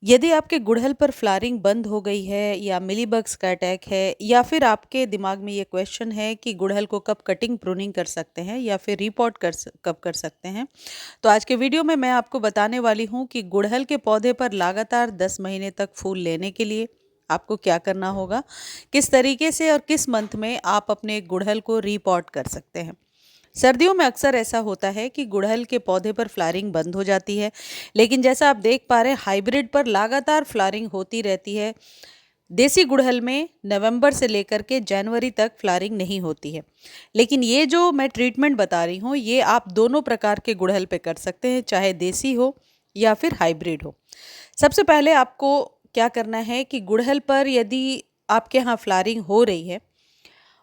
यदि आपके गुड़हल पर फ्लावरिंग बंद हो गई है या मिलीबग्स का अटैक है या फिर आपके दिमाग में ये क्वेश्चन है कि गुड़हल को कब कटिंग प्रूनिंग कर सकते हैं या फिर रिपोर्ट कब कर सकते हैं, तो आज के वीडियो में मैं आपको बताने वाली हूँ कि गुड़हल के पौधे पर लगातार 10 महीने तक फूल लेने के लिए आपको क्या करना होगा, किस तरीके से और किस मंथ में आप अपने गुड़हल को रिपोर्ट कर सकते हैं। सर्दियों में अक्सर ऐसा होता है कि गुड़हल के पौधे पर फ्लावरिंग बंद हो जाती है, लेकिन जैसा आप देख पा रहे हैं हाइब्रिड पर लगातार फ्लावरिंग होती रहती है। देसी गुड़हल में नवंबर से लेकर के जनवरी तक फ्लावरिंग नहीं होती है। लेकिन ये जो मैं ट्रीटमेंट बता रही हूँ ये आप दोनों प्रकार के गुड़हल पे कर सकते हैं, चाहे देसी हो या फिर हाइब्रिड हो। सबसे पहले आपको क्या करना है कि गुड़हल पर यदि आपके यहाँ फ्लावरिंग हो रही है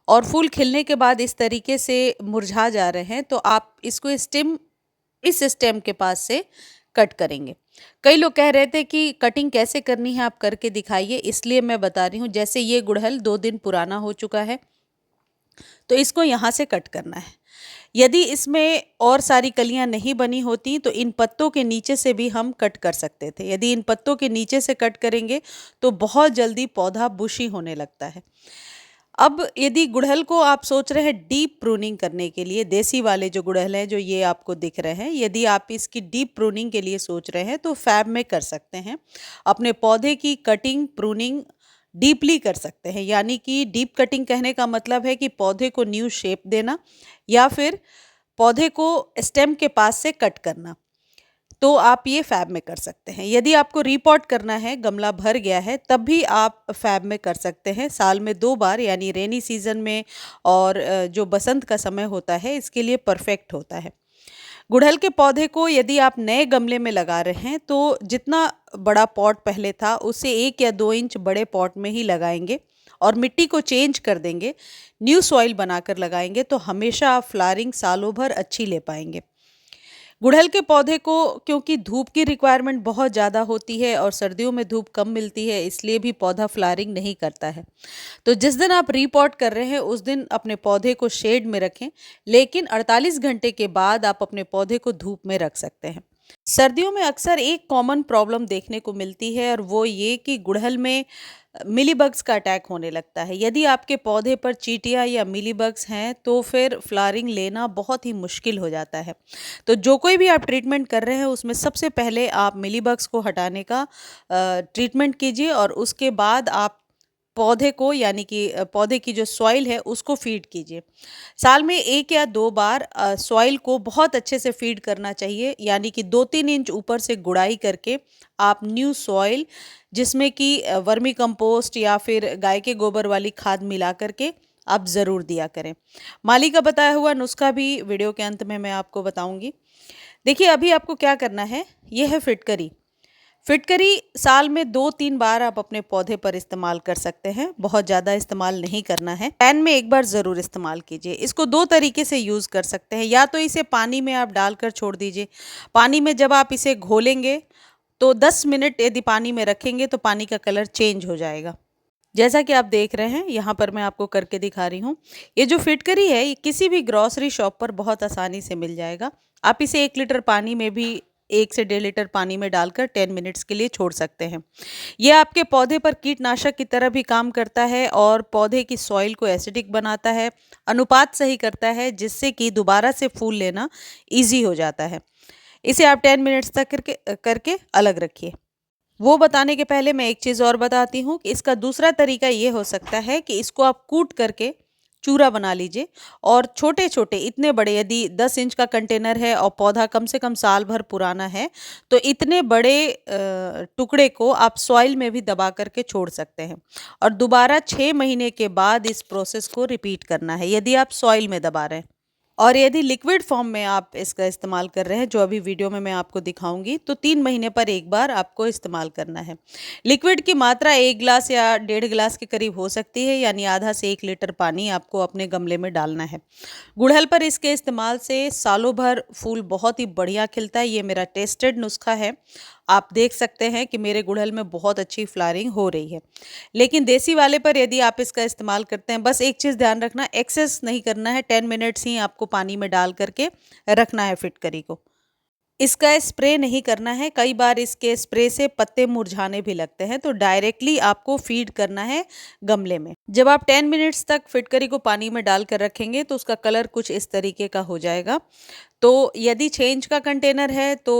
और फूल खिलने के बाद इस तरीके से मुरझा जा रहे हैं, तो आप इसको इस स्टेम के पास से कट करेंगे। कई लोग कह रहे थे कि कटिंग कैसे करनी है, आप करके दिखाइए, इसलिए मैं बता रही हूँ। जैसे ये गुड़हल 2 दिन पुराना हो चुका है, तो इसको यहाँ से कट करना है। यदि इसमें और सारी कलियां नहीं बनी होती तो इन पत्तों के नीचे से भी हम कट कर सकते थे। यदि इन पत्तों के नीचे से कट करेंगे तो बहुत जल्दी पौधा बुशी होने लगता है। अब यदि गुड़हल को आप सोच रहे हैं डीप प्रूनिंग करने के लिए, देसी वाले जो गुड़हल हैं जो ये आपको दिख रहे हैं, यदि आप इसकी डीप प्रूनिंग के लिए सोच रहे हैं तो फैब में कर सकते हैं। अपने पौधे की कटिंग प्रूनिंग डीपली कर सकते हैं, यानी कि डीप कटिंग कहने का मतलब है कि पौधे को न्यू शेप देना या फिर पौधे को स्टेम के पास से कट करना। तो आप ये फैब में कर सकते हैं। यदि आपको रीपॉट करना है, गमला भर गया है, तब भी आप फैब में कर सकते हैं। साल में 2 बार, यानी रेनी सीजन में और जो बसंत का समय होता है, इसके लिए परफेक्ट होता है। गुड़हल के पौधे को यदि आप नए गमले में लगा रहे हैं तो जितना बड़ा पॉट पहले था उससे 1 या 2 इंच बड़े पॉट में ही लगाएंगे और मिट्टी को चेंज कर देंगे। न्यू सॉइल बनाकर लगाएंगे तो हमेशा आप फ्लावरिंग सालों भर अच्छी ले पाएंगे। गुड़हल के पौधे को क्योंकि धूप की रिक्वायरमेंट बहुत ज़्यादा होती है और सर्दियों में धूप कम मिलती है, इसलिए भी पौधा फ्लावरिंग नहीं करता है। तो जिस दिन आप रीपॉट कर रहे हैं उस दिन अपने पौधे को शेड में रखें, लेकिन 48 घंटे के बाद आप अपने पौधे को धूप में रख सकते हैं। सर्दियों में अक्सर एक कॉमन प्रॉब्लम देखने को मिलती है और वो ये कि गुड़हल में मिलीबग्स का अटैक होने लगता है। यदि आपके पौधे पर चींटियाँ या मिलीबग्स हैं तो फिर फ्लावरिंग लेना बहुत ही मुश्किल हो जाता है। तो जो कोई भी आप ट्रीटमेंट कर रहे हैं उसमें सबसे पहले आप मिलीबग्स को हटाने का ट्रीटमेंट कीजिए और उसके बाद आप पौधे को, यानी कि पौधे की जो सॉइल है उसको फीड कीजिए। साल में 1 या 2 बार सॉइल को बहुत अच्छे से फीड करना चाहिए, यानी कि 2-3 इंच ऊपर से गुड़ाई करके आप न्यू सॉइल, जिसमें कि वर्मी कंपोस्ट या फिर गाय के गोबर वाली खाद मिला करके आप ज़रूर दिया करें। माली का बताया हुआ नुस्खा भी वीडियो के अंत में मैं आपको बताऊंगी। देखिए, अभी आपको क्या करना है, यह है फिटकरी। फिटकरी साल में 2-3 बार आप अपने पौधे पर इस्तेमाल कर सकते हैं, बहुत ज़्यादा इस्तेमाल नहीं करना है। पैन में 1 बार ज़रूर इस्तेमाल कीजिए। इसको 2 तरीके से यूज़ कर सकते हैं, या तो इसे पानी में आप डालकर छोड़ दीजिए। पानी में जब आप इसे घोलेंगे तो 10 मिनट यदि पानी में रखेंगे तो पानी का कलर चेंज हो जाएगा। जैसा कि आप देख रहे हैं, यहाँ पर मैं आपको करके दिखा रही हूँ। ये जो फिटकरी है ये किसी भी ग्रॉसरी शॉप पर बहुत आसानी से मिल जाएगा। आप इसे 1 लीटर पानी में भी 1 से 1.5 लीटर पानी में डालकर 10 मिनट्स के लिए छोड़ सकते हैं। ये आपके पौधे पर कीटनाशक की तरह भी काम करता है और पौधे की सॉइल को एसिडिक बनाता है, अनुपात सही करता है, जिससे कि दोबारा से फूल लेना ईजी हो जाता है। इसे आप 10 मिनट्स तक करके अलग रखिए। वो बताने के पहले मैं एक चीज़ और बताती हूँ कि इसका दूसरा तरीका ये हो सकता है कि इसको आप कूट करके चूरा बना लीजिए और छोटे छोटे, इतने बड़े, यदि 10 इंच का कंटेनर है और पौधा कम से कम साल भर पुराना है तो इतने बड़े टुकड़े को आप सॉइल में भी दबा करके छोड़ सकते हैं और दोबारा 6 महीने के बाद इस प्रोसेस को रिपीट करना है यदि आप सॉइल में दबा रहे हैं। और यदि लिक्विड फॉर्म में आप इसका इस्तेमाल कर रहे हैं, जो अभी वीडियो में मैं आपको दिखाऊंगी, तो 3 महीने पर 1 बार आपको इस्तेमाल करना है। लिक्विड की मात्रा 1 गिलास या 1.5 गिलास के करीब हो सकती है, यानी आधा से 1 लीटर पानी आपको अपने गमले में डालना है। गुड़हल पर इसके इस्तेमाल से सालों भर फूल बहुत ही बढ़िया खिलता है। ये मेरा टेस्टेड नुस्खा है। आप देख सकते हैं कि मेरे गुड़हल में बहुत अच्छी फ्लावरिंग हो रही है। लेकिन देसी वाले पर यदि आप इसका इस्तेमाल करते हैं, बस एक चीज़ ध्यान रखना, एक्सेस नहीं करना है। 10 मिनट्स ही आपको पानी में डाल करके रखना है फिटकरी को। इसका स्प्रे नहीं करना है, कई बार इसके स्प्रे से पत्ते मुरझाने भी लगते हैं, तो डायरेक्टली आपको फीड करना है गमले में। जब आप 10 मिनट्स तक फिटकरी को पानी में डाल कर रखेंगे तो उसका कलर कुछ इस तरीके का हो जाएगा। तो यदि 6 इंच का कंटेनर है तो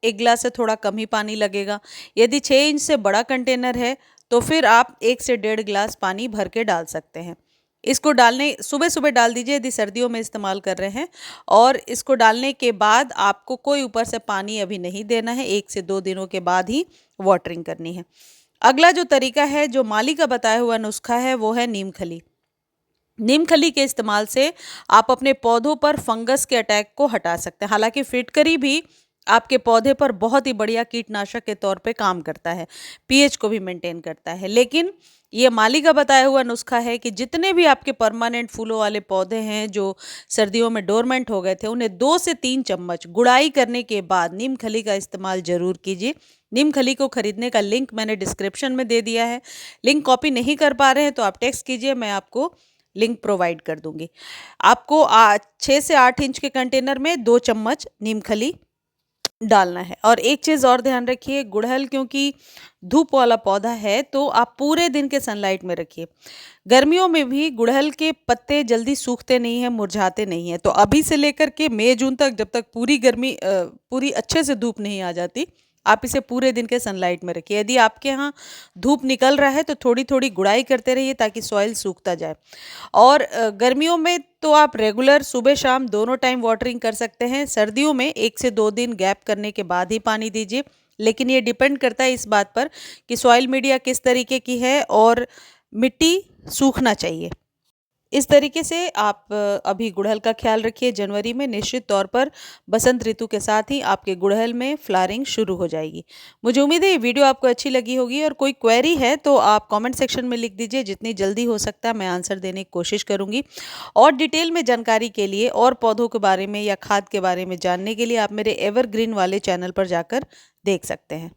1 गिलास से थोड़ा कम ही पानी लगेगा। यदि 6 इंच से बड़ा कंटेनर है तो फिर आप 1 से 1.5 गिलास पानी भर के डाल सकते हैं। इसको डालने सुबह सुबह डाल दीजिए यदि सर्दियों में इस्तेमाल कर रहे हैं, और इसको डालने के बाद आपको कोई ऊपर से पानी अभी नहीं देना है, 1 से 2 दिनों के बाद ही वाटरिंग करनी है। अगला जो तरीका है, जो माली का बताया हुआ नुस्खा है, वो है नीम खली। नीम खली के इस्तेमाल से आप अपने पौधों पर फंगस के अटैक को हटा सकते हैं। हालांकि फिटकरी भी आपके पौधे पर बहुत ही बढ़िया कीटनाशक के तौर पे काम करता है, पीएच को भी मेंटेन करता है, लेकिन ये माली का बताया हुआ नुस्खा है कि जितने भी आपके परमानेंट फूलों वाले पौधे हैं जो सर्दियों में डोरमेंट हो गए थे, उन्हें 2 से 3 चम्मच गुड़ाई करने के बाद नीम खली का इस्तेमाल जरूर कीजिए। नीम खली को खरीदने का लिंक मैंने डिस्क्रिप्शन में दे दिया है। लिंक कॉपी नहीं कर पा रहे हैं तो आप टेक्स्ट कीजिए, मैं आपको लिंक प्रोवाइड कर दूंगी। आपको 6 से 8 इंच के कंटेनर में 2 चम्मच नीम खली डालना है। और एक चीज़ और ध्यान रखिए, गुड़हल क्योंकि धूप वाला पौधा है तो आप पूरे दिन के सनलाइट में रखिए। गर्मियों में भी गुड़हल के पत्ते जल्दी सूखते नहीं हैं, मुरझाते नहीं हैं, तो अभी से लेकर के मई जून तक, जब तक पूरी अच्छे से धूप नहीं आ जाती, आप इसे पूरे दिन के सनलाइट में रखिए। यदि आपके यहाँ धूप निकल रहा है तो थोड़ी थोड़ी गुड़ाई करते रहिए ताकि सॉइल सूखता जाए। और गर्मियों में तो आप रेगुलर सुबह शाम दोनों टाइम वाटरिंग कर सकते हैं। सर्दियों में 1 से 2 दिन गैप करने के बाद ही पानी दीजिए, लेकिन ये डिपेंड करता है इस बात पर कि सॉइल मीडिया किस तरीके की है और मिट्टी सूखना चाहिए। इस तरीके से आप अभी गुड़हल का ख्याल रखिए। जनवरी में निश्चित तौर पर बसंत ऋतु के साथ ही आपके गुड़हल में फ्लावरिंग शुरू हो जाएगी। मुझे उम्मीद है ये वीडियो आपको अच्छी लगी होगी, और कोई क्वेरी है तो आप कमेंट सेक्शन में लिख दीजिए, जितनी जल्दी हो सकता है मैं आंसर देने की कोशिश करूँगी। और डिटेल में जानकारी के लिए और पौधों के बारे में या खाद के बारे में जानने के लिए आप मेरे एवरग्रीन वाले चैनल पर जाकर देख सकते हैं।